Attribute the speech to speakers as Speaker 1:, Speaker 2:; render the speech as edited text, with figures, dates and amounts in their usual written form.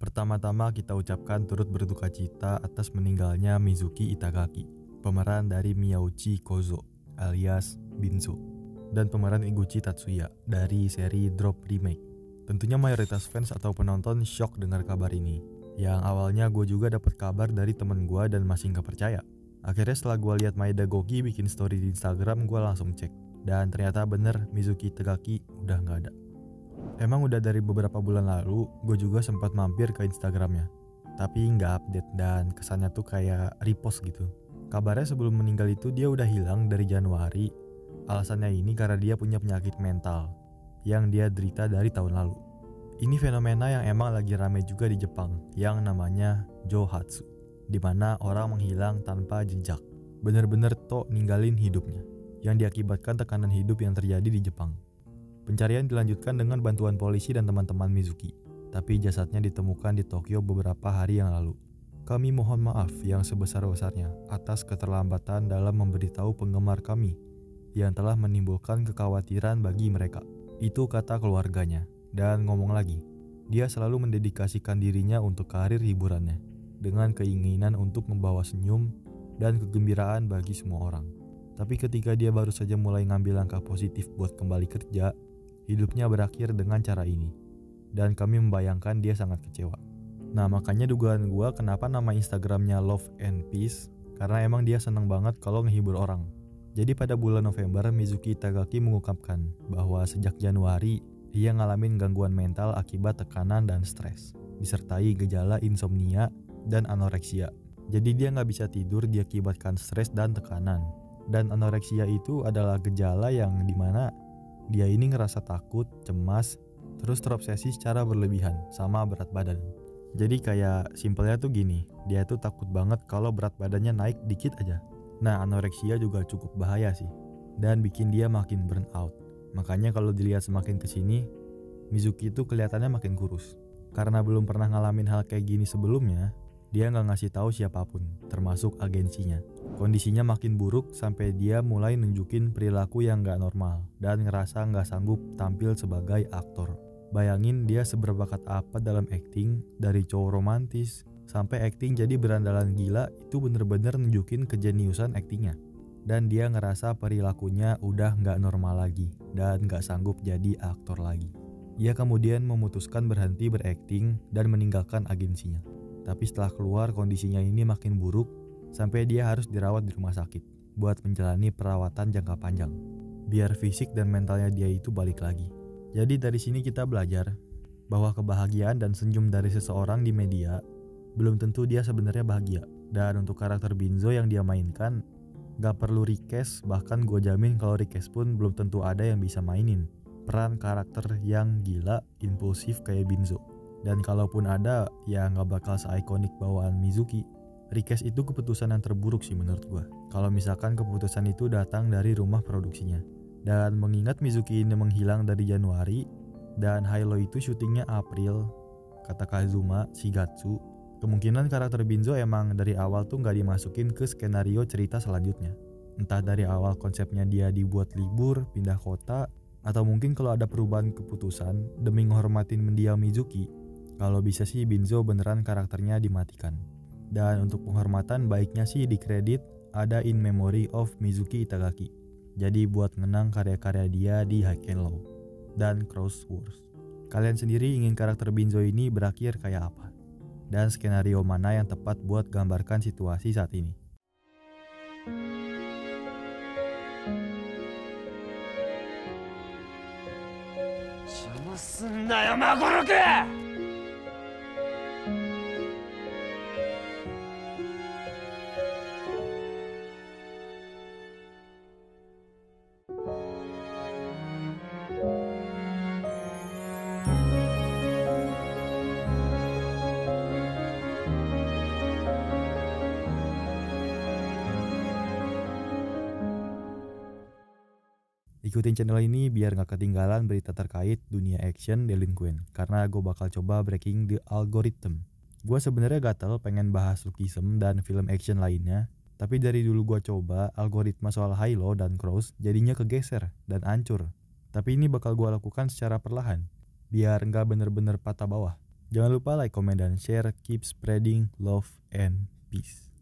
Speaker 1: Pertama-tama kita ucapkan turut berduka cita atas meninggalnya Mizuki Itagaki, pemeran dari Miyauchi Kozo alias Binzo, dan pemeran Iguchi Tatsuya dari seri Drop Remake. Tentunya mayoritas fans atau penonton shock dengar kabar ini. Yang awalnya gue juga dapat kabar dari temen gue dan masih gak percaya. Akhirnya setelah gue lihat Maeda Goki bikin story di Instagram, gue langsung cek. Dan ternyata bener Mizuki Itagaki udah gak ada. Emang udah dari beberapa bulan lalu, gue juga sempat mampir ke Instagramnya. Tapi nggak update dan kesannya tuh kayak repost gitu. Kabarnya sebelum meninggal itu dia udah hilang dari Januari. Alasannya ini karena dia punya penyakit mental yang dia derita dari tahun lalu. Ini fenomena yang emang lagi rame juga di Jepang yang namanya Johatsu, dimana orang menghilang tanpa jejak. Bener-bener tok ninggalin hidupnya, yang diakibatkan tekanan hidup yang terjadi di Jepang. Pencarian dilanjutkan dengan bantuan polisi dan teman-teman Mizuki, tapi jasadnya ditemukan di Tokyo beberapa hari yang lalu. Kami mohon maaf yang sebesar-besarnya atas keterlambatan dalam memberitahu penggemar kami yang telah menimbulkan kekhawatiran bagi mereka. Itu kata keluarganya, dan ngomong lagi, dia selalu mendedikasikan dirinya untuk karir hiburannya, dengan keinginan untuk membawa senyum dan kegembiraan bagi semua orang. Tapi ketika dia baru saja mulai ngambil langkah positif buat kembali kerja, hidupnya berakhir dengan cara ini, dan kami membayangkan dia sangat kecewa. Nah makanya dugaan gue kenapa nama Instagramnya Love and Peace, karena emang dia seneng banget kalau ngehibur orang. Jadi pada bulan November, Mizuki Itagaki mengungkapkan bahwa sejak Januari, ia ngalamin gangguan mental akibat tekanan dan stres, disertai gejala insomnia dan anoreksia. Jadi dia gak bisa tidur diakibatkan stres dan tekanan. Dan anoreksia itu adalah gejala yang dimana dia ini ngerasa takut, cemas, terus terobsesi secara berlebihan sama berat badan. Jadi kayak simpelnya tuh gini, dia tuh takut banget kalau berat badannya naik dikit aja. Nah anoreksia juga cukup bahaya sih, dan bikin dia makin burn out. Makanya kalau dilihat semakin kesini, Mizuki itu kelihatannya makin kurus. Karena belum pernah ngalamin hal kayak gini sebelumnya, dia nggak ngasih tahu siapapun, termasuk agensinya. Kondisinya makin buruk sampai dia mulai nunjukin perilaku yang gak normal dan ngerasa gak sanggup tampil sebagai aktor. Bayangin dia seberbakat apa dalam acting, dari cowok romantis sampai acting jadi berandalan gila, itu bener-bener nunjukin kejeniusan actingnya. Dan dia ngerasa perilakunya udah gak normal lagi dan gak sanggup jadi aktor lagi. Ia kemudian memutuskan berhenti berakting dan meninggalkan agensinya. Tapi setelah keluar kondisinya ini makin buruk, sampai dia harus dirawat di rumah sakit buat menjalani perawatan jangka panjang biar fisik dan mentalnya dia itu balik lagi. Jadi dari sini kita belajar bahwa kebahagiaan dan senyum dari seseorang di media belum tentu dia sebenarnya bahagia. Dan untuk karakter Binzo yang dia mainkan gak perlu request, bahkan gue jamin kalau request pun belum tentu ada yang bisa mainin peran karakter yang gila, impulsif kayak Binzo. Dan kalaupun ada, ya gak bakal se-ikonik bawaan Mizuki. Request itu keputusan yang terburuk sih menurut gue, kalau misalkan keputusan itu datang dari rumah produksinya. Dan mengingat Mizuki ini menghilang dari Januari dan Hilo itu syutingnya April, kata Kazuma Shigatsu, kemungkinan karakter Binzo emang dari awal tuh gak dimasukin ke skenario cerita selanjutnya. Entah dari awal konsepnya dia dibuat libur, pindah kota, atau mungkin kalau ada perubahan keputusan demi menghormatin mendiang Mizuki, kalau bisa sih Binzo beneran karakternya dimatikan. Dan untuk penghormatan baiknya sih di kredit ada In Memory of Mizuki Itagaki. Jadi buat ngenang karya-karya dia di High and Low dan Cross Wars. Kalian sendiri ingin karakter Binzo ini berakhir kayak apa? Dan skenario mana yang tepat buat gambarkan situasi saat ini? Ikutin channel ini biar gak ketinggalan berita terkait dunia action delinquent, karena gue bakal coba breaking the algorithm. Gue sebenarnya gatel pengen bahas Lookism dan film action lainnya, tapi dari dulu gue coba algoritma soal Hilo dan Cross jadinya kegeser dan hancur. Tapi ini bakal gue lakukan secara perlahan, biar gak bener-bener patah bawah. Jangan lupa like, comment, dan share. Keep spreading love and peace.